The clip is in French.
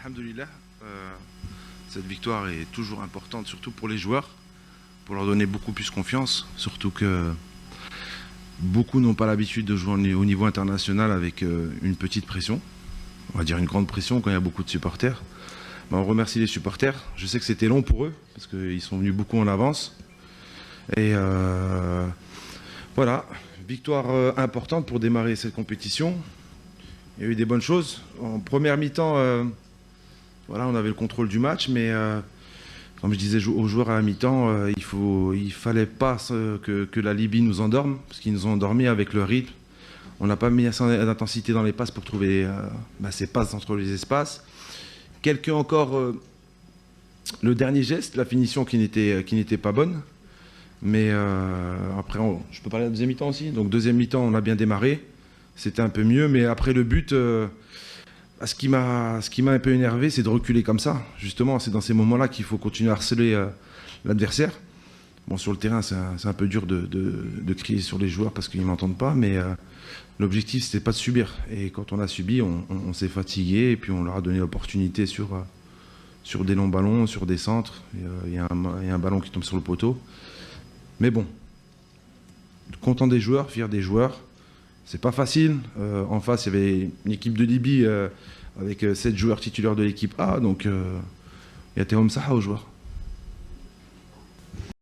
Alhamdulillah, cette victoire est toujours importante, surtout pour les joueurs, pour leur donner beaucoup plus confiance, surtout que beaucoup n'ont pas l'habitude de jouer au niveau international avec une petite pression, on va dire une grande pression quand il y a beaucoup de supporters. Ben, on remercie les supporters, je sais que c'était long pour eux, parce qu'ils sont venus beaucoup en avance. Et voilà, victoire importante pour démarrer cette compétition. Il y a eu des bonnes choses. En première mi-temps, voilà, on avait le contrôle du match, mais comme je disais aux joueurs à la mi-temps, il fallait pas que la Libye nous endorme, parce qu'ils nous ont endormis avec le rythme. On n'a pas mis assez d'intensité dans les passes pour trouver ces passes entre les espaces. Quelques encore, le dernier geste, la finition qui n'était pas bonne. Mais après, je peux parler de la deuxième mi-temps aussi. Donc deuxième mi-temps, on a bien démarré. C'était un peu mieux, mais après le but, ce qui m'a un peu énervé, c'est de reculer comme ça. Justement, c'est dans ces moments-là qu'il faut continuer à harceler l'adversaire. Bon, sur le terrain, c'est un peu dur de crier sur les joueurs parce qu'ils ne m'entendent pas, mais l'objectif, c'était pas de subir. Et quand on a subi, on s'est fatigué et puis on leur a donné l'opportunité sur des longs ballons, sur des centres. Il y a un ballon qui tombe sur le poteau. Mais bon, content des joueurs, fier des joueurs. C'est pas facile. En face, il y avait une équipe de Libye avec 7 joueurs titulaires de l'équipe A. Donc, il y a Théom Saha aux joueurs.